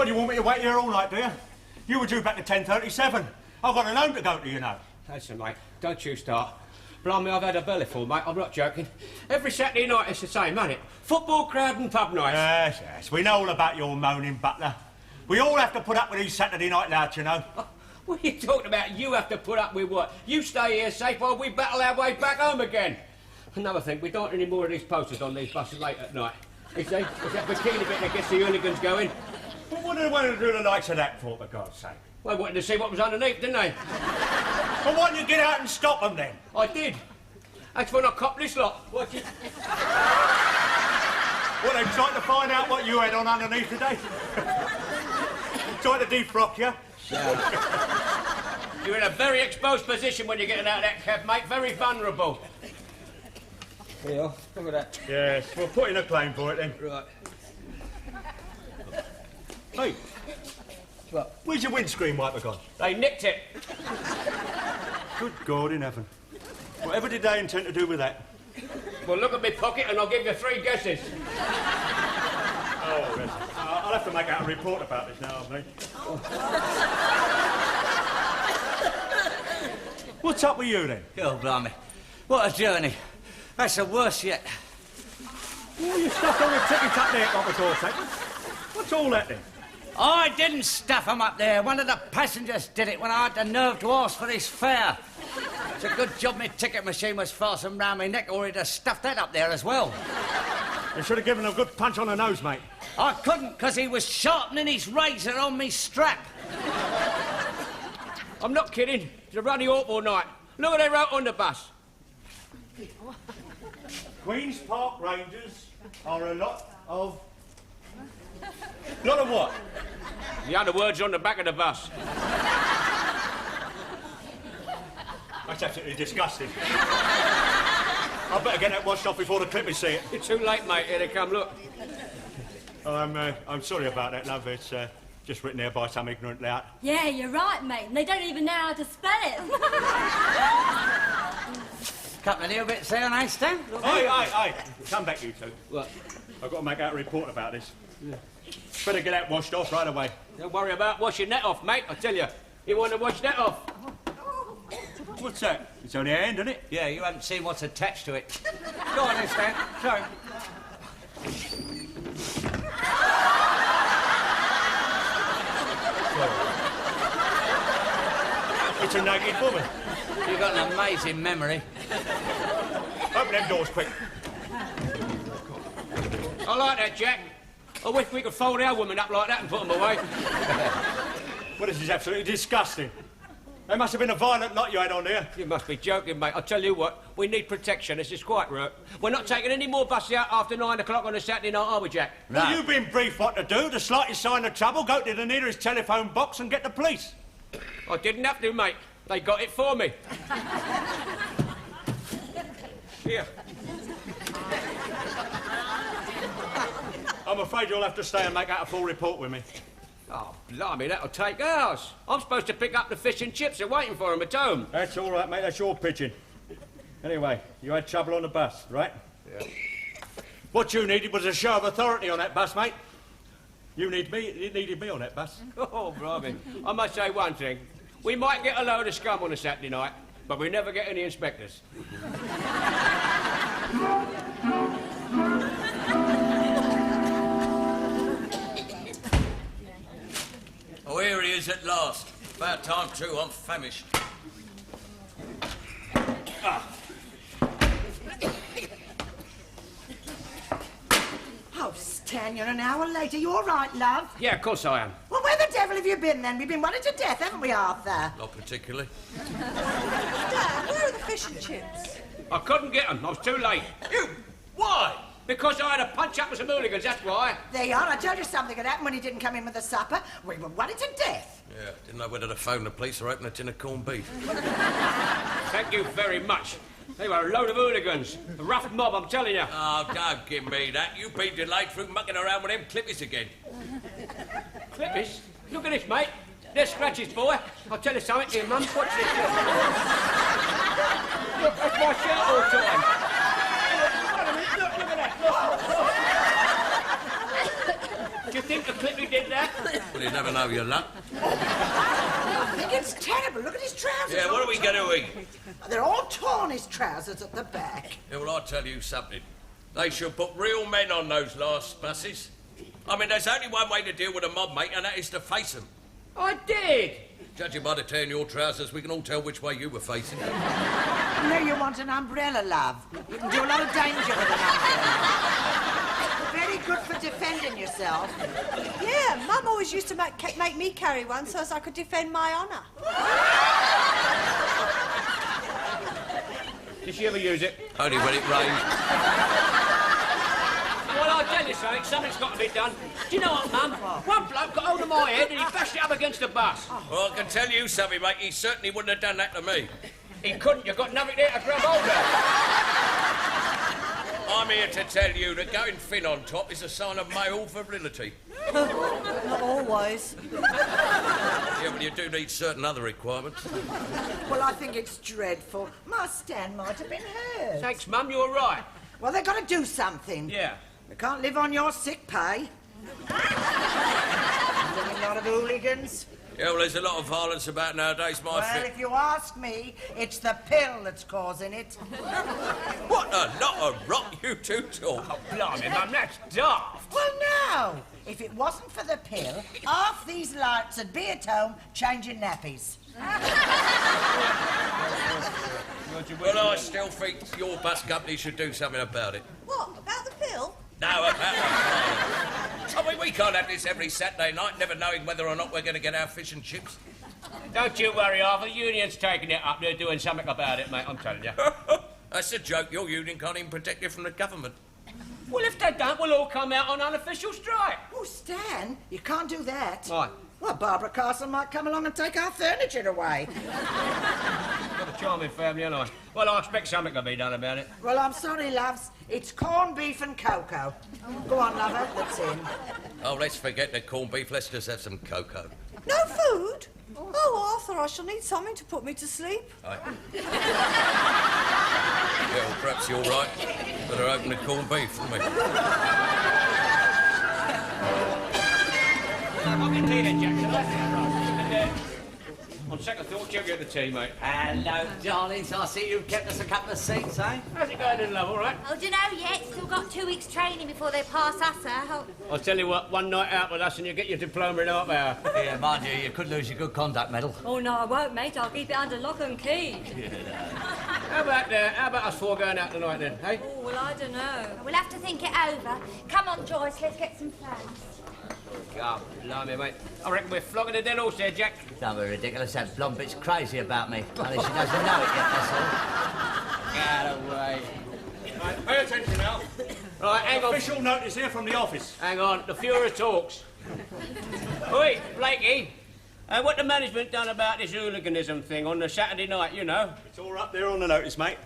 you want me to wait here all night, do you? You were due back at 10:37. I've got an home to go to, you know. Listen, mate, don't you start. Blimey, I've had a bellyful, mate. I'm not joking. Every Saturday night it's the same, ain't it? Football crowd and pub nights. Yes, yes. We know all about your moaning, Butler. We all have to put up with these Saturday night louts, you know. What are you talking about? You have to put up with what? You stay here safe while we battle our way back home again. Another thing, we don't want any more of these posters on these buses late at night. You see? It's that bikini bit that gets the hooligans going. Well, what do they want to do the likes of that for, for God's sake? Well, they wanted to see what was underneath, didn't they? Well, why didn't you get out and stop them then? I did. That's when I copped this lot. Watch it. Well, they tried to find out what you had on underneath today. Tried to defrock you. You're in a very exposed position when you're getting out of that cab, mate. Very vulnerable. Here you are. Look at that. Yes, we'll put in a claim for it then. Right. Hey. What? Where's your windscreen wiper gone? They nicked it. Good God in heaven. Whatever did they intend to do with that? Well, look at my pocket and I'll give you 3 guesses. Oh, yes. I'll have to make out a report about this now, mate. What's up with you then? Oh, blimey. What a journey. That's the worst yet. Oh, you stuffed all the tickets up there, Cockatour, What's all that then? I didn't stuff them up there. One of the passengers did it when I had the nerve to ask for his fare. It's a good job my ticket machine was fastened round my neck, or he'd have stuffed that up there as well. You should have given him a good punch on the nose, mate. I couldn't, because he was sharpening his razor on me strap. I'm not kidding. It's a bloody awful night. Look what they wrote on the bus. Queen's Park Rangers are a lot of... Lot of what? The other words on the back of the bus. That's absolutely disgusting. I better get that washed off before the clippers see it. You're too late, mate. Here they come, look. I'm sorry about that, love. It's just written there by some ignorant lout. Yeah, you're right, mate. And they don't even know how to spell it. Couple of little bits there, nice, Dan. Hey. Come back, you two. What? I've got to make out a report about this. Yeah. Better get that washed off right away. Don't worry about washing that off, mate. I tell you, you want to wash that off. What's that? It's only a hand, isn't it? Yeah, you haven't seen what's attached to it. Go on, then, Stan. Show him. It's a naked woman. You've got an amazing memory. Open them doors quick. I like that, Jack. I wish we could fold our women up like that and put them away. Well, this is absolutely disgusting. There must have been a violent lot you had on here. You must be joking, mate. I'll tell you what, we need protection. This is quite right. We're not taking any more buses out after 9 o'clock on a Saturday night, are we, Jack? No. Well, you've been briefed what to do. The slightest sign of trouble, go to the nearest telephone box and get the police. I didn't have to, mate. They got it for me. Here. I'm afraid you'll have to stay and make out a full report with me. Oh, blimey, that'll take hours. I'm supposed to pick up the fish and chips. They're waiting for them at home. That's all right, mate. That's your pigeon. Anyway, you had trouble on the bus, right? Yeah. What you needed was a show of authority on that bus, mate. You needed me on that bus. Oh, blimey. I must say one thing. We might get a load of scum on a Saturday night, but we never get any inspectors. Oh, here he is at last. About time, too. I'm famished. Oh, Stan, you're an hour late. Are you all right, love? Yeah, of course I am. Well, where the devil have you been, then? We've been worried to death, haven't we, Arthur? Not particularly. Dad, where are the fish and chips? I couldn't get them. I was too late. You? Why? Because I had a punch up with some hooligans, that's why. There you are. I told you something had happened when he didn't come in with the supper. We were worried to death. Yeah, didn't know whether to phone the police or open a tin of corned beef. Thank you very much. They were a load of hooligans. A rough mob, I'm telling you. Oh, don't give me that. You've been delayed through mucking around with them clippies again. Clippies? Look at this, mate. There's scratches, boy. I'll tell you something here, Mum. Watch this. Look, that's my shirt all the time. Look at that. Look. Do you think the Clippy did that? Well, you never know your luck. I think it's terrible. Look at his trousers. Yeah, what are we going to eat? They're all torn, his trousers at the back. Yeah, well, I'll tell you something. They should put real men on those last buses. I mean, there's only one way to deal with a mob, mate, and that is to face them. I did. Judging by the tear in your trousers, we can all tell which way you were facing. You know you want an umbrella, love. You can do a lot of danger with an umbrella. Very good for defending yourself. Yeah, Mum always used to make me carry one so as I could defend my honour. Did she ever use it? Only when it rained. Well, I'll tell you something. Something's got to be done. Do you know what, Mum? One bloke got hold of my head and he bashed it up against the bus. Well, I can tell you something, mate. He certainly wouldn't have done that to me. He couldn't. You've got nothing there to grab hold of. I'm here to tell you that going thin on top is a sign of male virility. Not always. Yeah, but you do need certain other requirements. Well, I think it's dreadful. My Stan might have been hurt. Thanks, Mum. You're right. Well, they've got to do something. Yeah. We can't live on your sick pay. There's a lot of hooligans. Yeah, well, there's a lot of violence about nowadays, my Well, friend. if you ask me, it's the pill that's causing it. What a lot of rot you two talk. Oh, blimey, Mum, that's daft. Well, no. If it wasn't for the pill, half these lights would be at home changing nappies. Well, I still think your bus company should do something about it. What, about the pill? No, about that. I mean, we can't have this every Saturday night, never knowing whether or not we're going to get our fish and chips. Don't you worry, Arthur. The union's taking it up. They're doing something about it, mate, I'm telling you. That's a joke. Your union can't even protect you from the government. Well, if they don't, we'll all come out on unofficial strike. Oh, Stan, you can't do that. Why? Well, Barbara Castle might come along and take our furniture away. Got a charming family, haven't I? Well, I expect something to be done about it. Well, I'm sorry, loves. It's corned beef and cocoa. Go on, lover, that's in. Oh, let's forget the corned beef. Let's just have some cocoa. No food? Oh, Arthur, I shall need something to put me to sleep. Aye. Yeah, well, perhaps you're right. Better open the corned beef, wouldn't we? I'll get tea then, Jack. And, on second thought, you'll get the tea, mate. Hello, darlings. I see you've kept us a couple of seats, eh? How's it going in love, all right? Oh, do you know yet? Still got 2 weeks training before they pass us out. I'll tell you what, one night out with us and you get your diploma in half hour. Yeah, mind you, you could lose your good conduct medal. Oh, no, I won't, mate. I'll keep it under lock and key. How about us four going out tonight then, eh? Oh, well, I don't know. We'll have to think it over. Come on, Joyce, let's get some plans. God, blimey, mate. I reckon we're flogging a dead horse there, Jack. Don't be ridiculous. That blonde bit's crazy about me. Only she doesn't know it yet, that's all. Get away. Right, pay attention now. Right, hang on. Official notice here from the office. Hang on, the Fuhrer talks. Oi, Blakey. What the management done about this hooliganism thing on the Saturday night, you know? It's all up there on the notice, mate.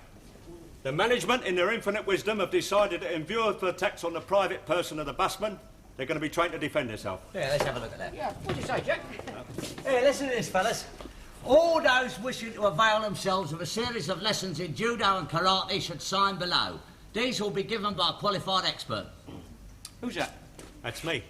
The management, in their infinite wisdom, have decided that in view of the attacks on the private person of the busman, they're going to be trained to defend themselves. Yeah, let's have a look at that. Yeah, what'd you say, Jack? Hey, listen to this, fellas. All those wishing to avail themselves of a series of lessons in judo and karate should sign below. These will be given by a qualified expert. Who's that? That's me.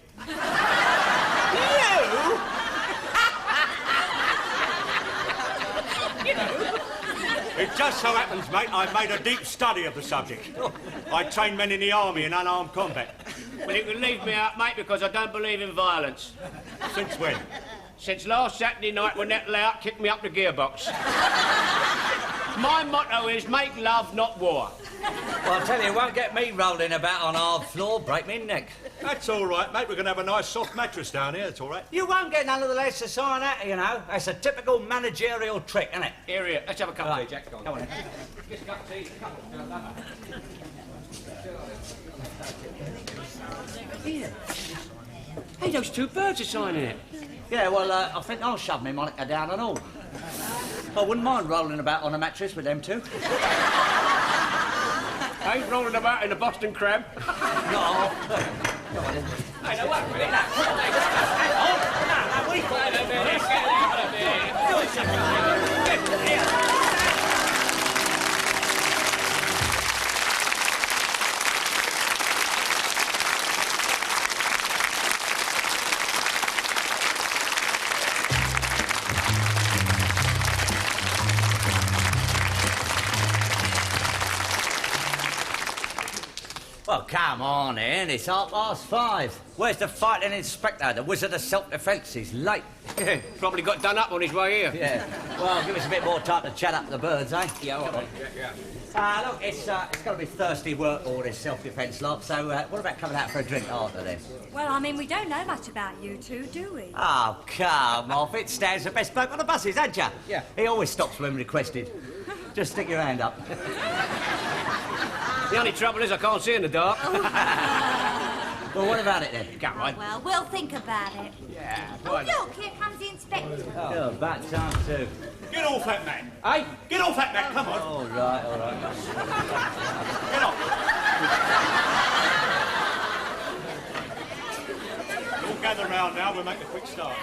It just so happens, mate, I've made a deep study of the subject. I train men in the army in unarmed combat. Well, you can leave me out, mate, because I don't believe in violence. Since when? Since last Saturday night when that lout kicked me up the gearbox. My motto is make love, not war. Well, I tell you, it won't get me rolling about on hard floor, break me neck. That's all right, mate. We're going to have a nice soft mattress down here. It's all right. You won't get none of the lads to sign that, you know. That's a typical managerial trick, isn't it? Here, let's have a cup of Right. tea, Jack. Go on. Come on. Just a cup of tea. Hey, those two birds are signing it. Yeah, well, I think I'll shove my moniker down and all. I wouldn't mind rolling about on a mattress with them two. I ain't rolling about in a Boston crab. No. Hey, no, wait a minute. Well, come on, Ian. It's 5:30. Where's the fighting inspector? The wizard of self-defence. He's late. Probably got done up on his way here. Yeah. Well, give us a bit more time to chat up the birds, eh? Yeah, all right. Yeah. Look, it's got to be thirsty work, all this self-defence lot, so what about coming out for a drink after this? Well, I mean, we don't know much about you two, do we? Oh, come off. It stands the best bloke on the buses, ain't ya? Yeah. He always stops when requested. Just stick your hand up. The only trouble is I can't see in the dark. Well, what about it then? Come on. Well, we'll think about it. Yeah, Oh, look, here comes the inspector. Oh, about time too. Get off that man. Hey? Get off that man, come on. All right. Get off. All gather round now, we'll make a quick start.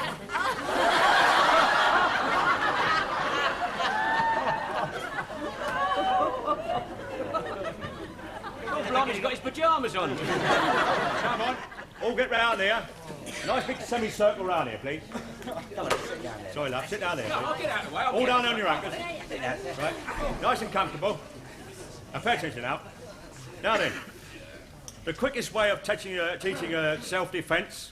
Blimey, he's got his pyjamas on. Come on, all get round here. Nice big semicircle round here, please. Come on, sit down there. Sorry, love, sit down there, No, please. I'll get out of the way. All down on your ankles. Sit down. Right, nice and comfortable. Now pay attention now. Now then, the quickest way of teaching self-defence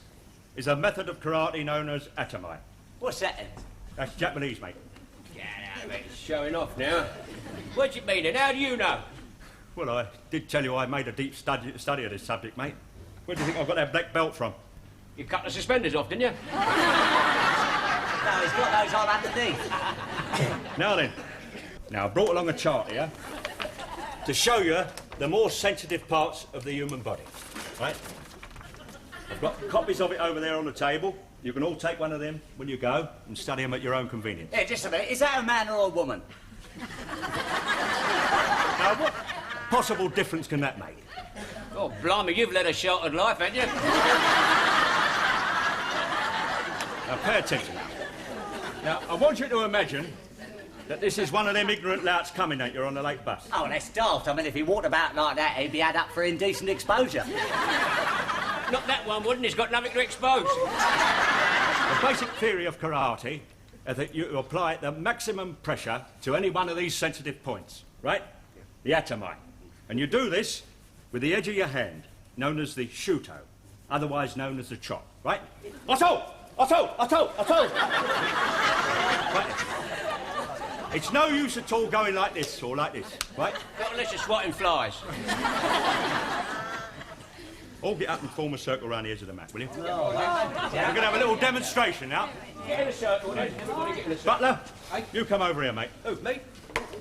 is a method of karate known as atami. What's that then? That's Japanese, mate. Get out of it. It's showing off now. Where'd you mean it? How do you know? Well, I did tell you I made a deep study of this subject, mate. Where do you think I've got that black belt from? You cut the suspenders off, didn't you? No, he's got those on underneath. Now then, I brought along a chart here to show you the more sensitive parts of the human body, right? I've got copies of it over there on the table. You can all take one of them when you go and study them at your own convenience. Yeah, just a minute. Is that a man or a woman? Now, what possible difference can that make? Oh, blimey, you've led a sheltered life, haven't you? Now, pay attention. Now, I want you to imagine that this is one of them ignorant louts coming at you on the late bus. Oh, that's daft. I mean, if he walked about like that, he'd be had up for indecent exposure. Not that one, wouldn't he? He's got nothing to expose. The basic theory of karate is that you apply the maximum pressure to any one of these sensitive points, right? The atami. And you do this with the edge of your hand, known as the shuto, otherwise known as the chop, right? Otto! Right. It's no use at all going like this or like this, right? Not unless you're swatting flies. All get up and form a circle around the edge of the mat, will you? We're going to have a little demonstration now. Get in a circle, then. Everybody get in a circle. Butler, you come over here, mate. Who, me?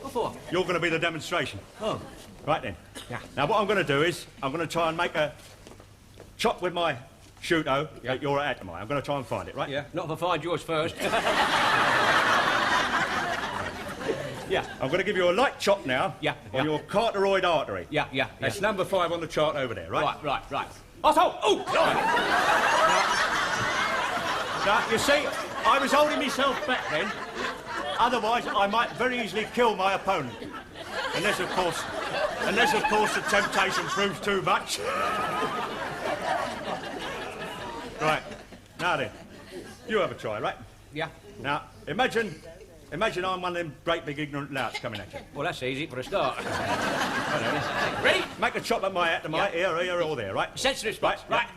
What for? You're going to be the demonstration. Oh. Right then. Yeah. Now, what I'm going to do is, I'm going to try and make a chop with my shuto at your atami. I'm going to try and find it, right? Yeah. Not if I find yours first. Yeah. I'm going to give you a light chop now. Yeah, On yeah. your carotid artery. Yeah. That's number 5 on the chart over there, right? Right. Otto! Oh! Now, you see, I was holding myself back then. Otherwise, I might very easily kill my opponent. Unless, of course, the temptation proves too much. Right. Now then, you have a try, right? Yeah. Now, imagine I'm one of them great big ignorant louts coming at you. Well, that's easy for a start. Ready? Make a chop at my atami, here, or there, right? Sensitive spots. Right.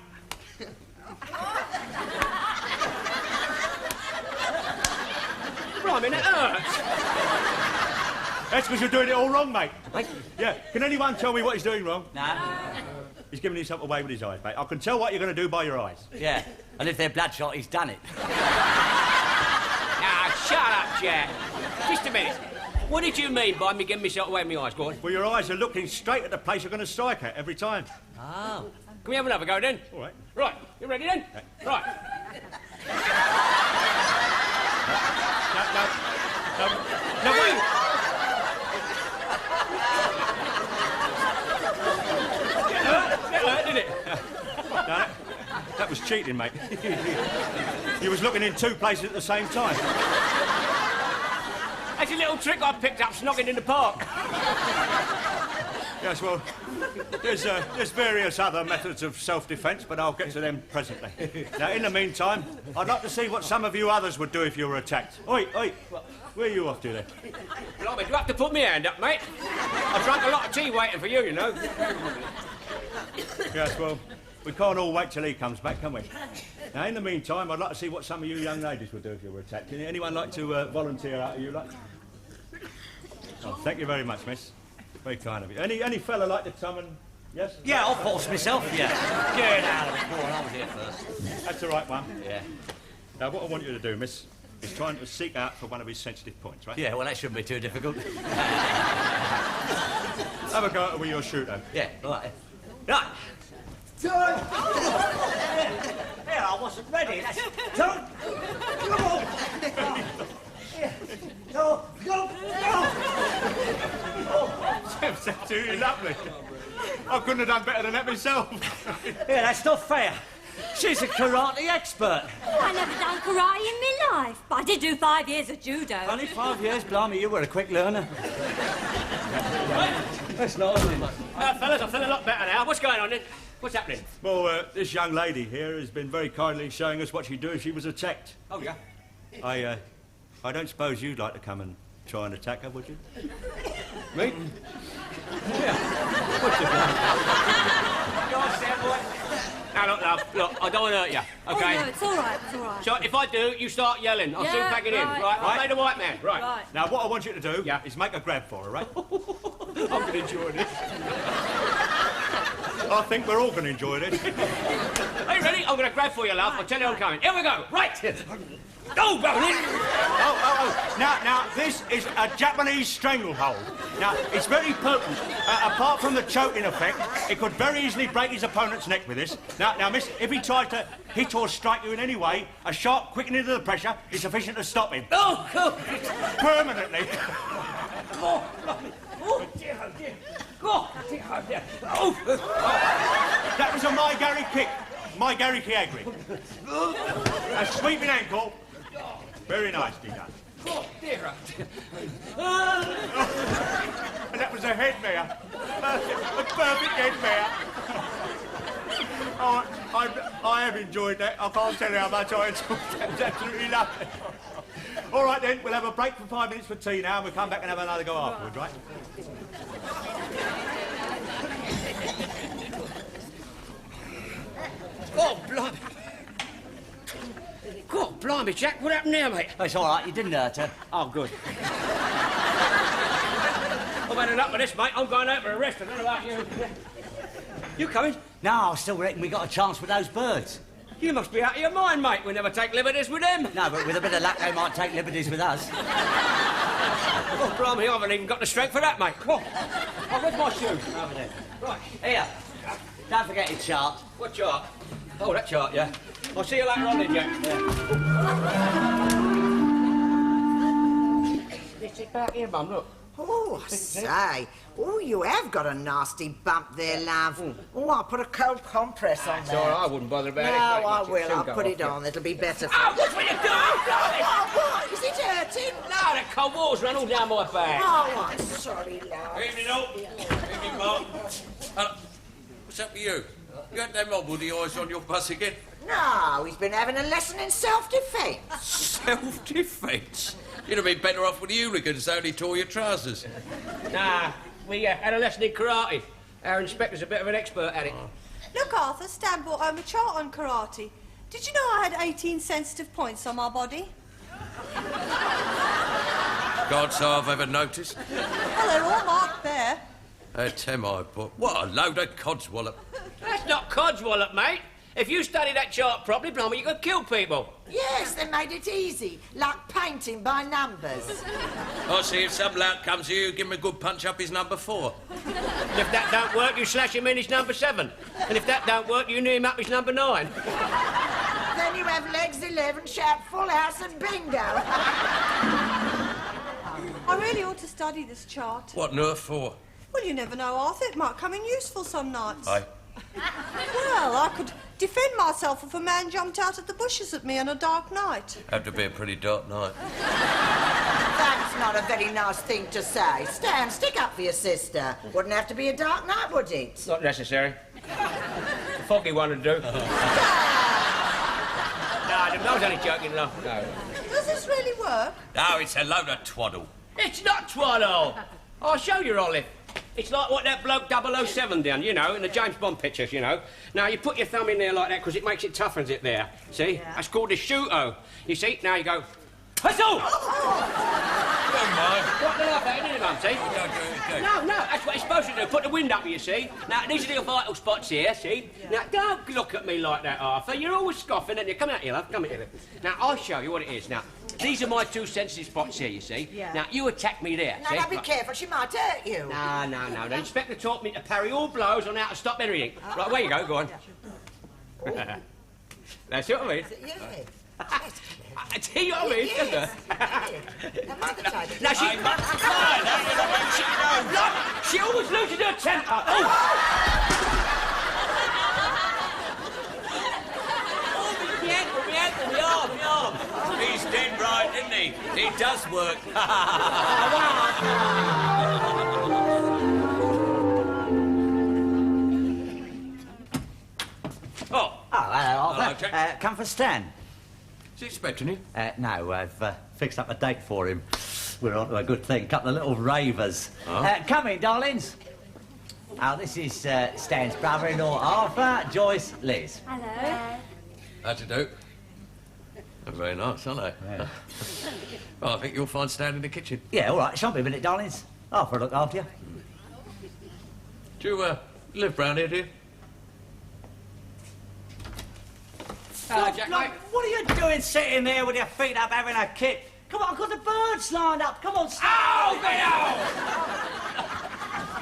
Blimey, it hurts. That's because you're doing it all wrong, mate. Mate. Yeah. Can anyone tell me what he's doing wrong? No? He's giving himself away with his eyes, mate. I can tell what you're going to do by your eyes. Yeah. And if they're bloodshot, he's done it. Ah, shut up, Jack. Just a minute. What did you mean by me getting myself away with my eyes? Go on. Well, your eyes are looking straight at the place you're going to strike at every time. Oh. Can we have another go then? All right. Right. You ready then? Right. No, wait. Did it? No, that was cheating, mate. You was looking in 2 places at the same time. That's a little trick I picked up snogging in the park. Yes, well, there's various other methods of self-defence, but I'll get to them presently. Now, in the meantime, I'd like to see what some of you others would do if you were attacked. Oi, where are you off to then? Blimey, do you have to put my hand up, mate? I drank a lot of tea waiting for you, you know. Yes, well, we can't all wait till he comes back, can we? Now, in the meantime, I'd like to see what some of you young ladies would do if you were attacked. Anyone like to volunteer out of you? Oh, thank you very much, miss. Very kind of you. Any fella like to come and... Yes? Yeah, I'll force myself, yeah. Get out of it. Go on, I was here first. That's the right one. Yeah. Now, what I want you to do, miss, is trying to seek out for one of his sensitive points, right? Yeah, well, that shouldn't be too difficult. Have a go at it with your shooter. Yeah, right. Right. Here, I wasn't ready. That's... Don't... Come on! Here. Go, go, go! That's absolutely lovely. I couldn't have done better than that myself. Yeah, that's not fair. She's a karate expert. I never done karate in my life, but I did do 5 years of judo. Only 5 years, blimey, you were a quick learner. That's not on it. Fellas, I feel a lot better now. What's going on then? What's happening? Well, this young lady here has been very kindly showing us what she'd do if she was attacked. Oh, yeah? I don't suppose you'd like to come and try and attack her, would you? Me? Now, look, love, look, I don't want to hurt you, okay? Oh, no, it's all right, it's all right. So, if I do, you start yelling. I'll soon Yeah, pack it in, right, right? I'll right. play the white man, right? Right. Now, what I want you to do Yeah. is make a grab for her, right? I'm going to enjoy this. I think we're all going to enjoy this. Are you ready? I'm going to grab for you, love. I'll tell you I'm coming. Here we go. Right. Go, Brownie. Oh. Now, this is a Japanese stranglehold. Now, it's very potent. Apart from the choking effect, it could very easily break his opponent's neck with this. Now, miss, if he tried to hit or strike you in any way, a sharp quickening of the pressure is sufficient to stop him. Oh, go. Permanently. Oh, dear, oh, dear. Oh, dear, oh, dear. Oh. That was a my Gary kick. My Gary Kiagri. A sweeping ankle. Very nicely done. Oh, dear, oh, dear. And that was a head mare. A perfect head mare. Oh, I have enjoyed that. I can't tell you how much I enjoyed that. It was absolutely lovely. All right, then, we'll have a break for 5 minutes for tea now, and we'll come back and have another go afterwards, right? Oh, blimey. God, blimey, Jack, what happened there, mate? It's all right, you didn't hurt her. Oh, good. I've had enough of this, mate. I'm going out for a rest. I don't know about you. You coming? No, I still reckon we got a chance with those birds. You must be out of your mind, mate. We never take liberties with them. No, but with a bit of luck, they might take liberties with us. Oh, blimey, I haven't even got the strength for that, mate. Come on. Oh, where's my shoes? Over there. Right. Here. Don't forget your chart. What chart? Oh, that chart, yeah. I'll see you later on then, Jack. This is back here, Mum, look. Oh, I say. Oh, you have got a nasty bump there, love. Oh, I'll put a cold compress on It's there. all right, I wouldn't bother about No, it. mate. I It'll will. soon I'll go put off, it yeah. on. It'll be better for Oh, what are you doing? Oh, what? Is it hurting? No, the cold water's run all down my back. Oh, I'm sorry, love. Evening, all. Evening, Mark. What's up with you? You had them woody eyes on your bus again? No, he's been having a lesson in self-defence. Self-defence? You'd have been better off with the hooligans that only tore your trousers. Nah, we had a lesson in karate. Our inspector's a bit of an expert at it. Look, Arthur, Stan brought home a chart on karate. Did you know I had 18 sensitive points on my body? Can't say I've ever noticed. Well, they're all marked there. But what a load of codswallop. That's not codswallop, mate. If you study that chart properly, blimey, you could kill people. Yes, they made it easy, like painting by numbers. I see if some lout comes here, you give him a good punch up his number 4. And if that don't work, you slash him in his number 7. And if that don't work, you knee him up his number 9. Then you have legs 11, shout full house and bingo. I really ought to study this chart. What on earth for? Well, you never know, Arthur. It might come in useful some nights. Aye. Well, I could defend myself if a man jumped out of the bushes at me on a dark night. Had to be a pretty dark night. That's not a very nice thing to say. Stan, stick up for your sister. Wouldn't have to be a dark night, would it? Not necessary. A foggy one would do. No, I was only joking, love. No. Does this really work? No, it's a load of twaddle. It's not twaddle. I'll show you, Olive. It's like what that bloke 007 done, you know, in the James Bond pictures, you know. Now, you put your thumb in there like that because it makes it toughens it there, see? Yeah. That's called a shoot-o. You see? Now you go... Hustle! Don't mind. What the laugh at, isn't it, Mum, see? Don't do it again. No, that's what it's supposed to do. Put the wind up, you see. Now, these are the vital spots here, see? Now, don't look at me like that, Arthur. You're always scoffing, and you come out here, love. Come out here. Now, I'll show you what it is. Now, these are my two sensitive spots here, you see. Yeah. Now, you attack me there, Now, see? now, be careful, she might hurt you. No. The inspector taught me to parry all blows on how to stop everything. Right, where you go on. That's what I mean. Yeah. See what I mean, doesn't it? Now, mother tried it. Now, she always loses her temper. He's dead right, isn't he? He does work. Oh, hello, Hello, Arthur. Jack. Come for Stan. Is he expecting you? No, I've fixed up a date for him. We're on to a good thing. Couple of little ravers. Come in, darlings. Oh, this is Stan's brother-in-law, Arthur, Joyce, Liz. Hello. How to do? They're very nice, aren't they? Yeah. Well, I think you'll find Stan in the kitchen. Yeah, all right. Shan't be a minute, darlings. Arthur will look after you. Do you live round here, do you? Jack, mate. What are you doing sitting there with your feet up having a kick? Come on, I've got the birds lined up. Come on, Stan. Oh, get out!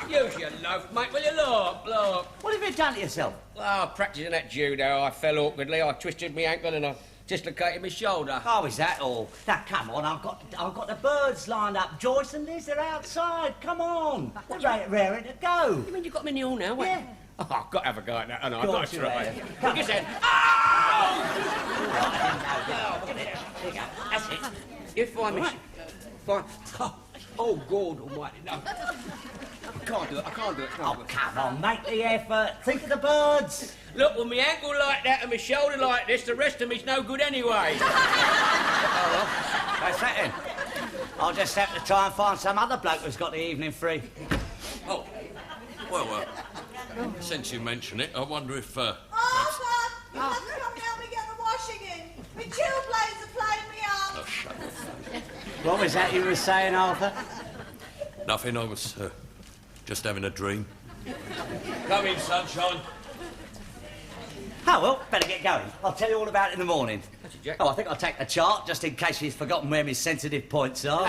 Use your loaf, mate, will you? Look. What have you done to yourself? Oh, practising that judo, I fell awkwardly. I twisted my ankle and I dislocated my shoulder. Oh, is that all? Now, come on, I've got the birds lined up. Joyce and Liz are outside. Come on. They're raring to go. You mean you got me in the hall now? Wait. Yeah. Oh, I've got to have a go at that, haven't I? I've Go got on, to you try. have. Look, he said, "Oh!" There you go. That's it. You find me... Oh, God almighty, no. I can't do it. Oh, come on, make the effort. Think of the birds. Look, with my ankle like that and my shoulder like this, the rest of me's no good anyway. That's that then. I'll just have to try and find some other bloke who's got the evening free. Oh, well, since you mention it, I wonder if, Arthur, you have to come and help me get the washing in. My chill blades are playing me up. Oh, shut up. What was that you were saying, Arthur? Nothing, I was just having a dream. Come in, sunshine. Oh, well, better get going. I'll tell you all about it in the morning. That's it, Jack. Oh, I think I'll take the chart, just in case she's forgotten where my sensitive points are.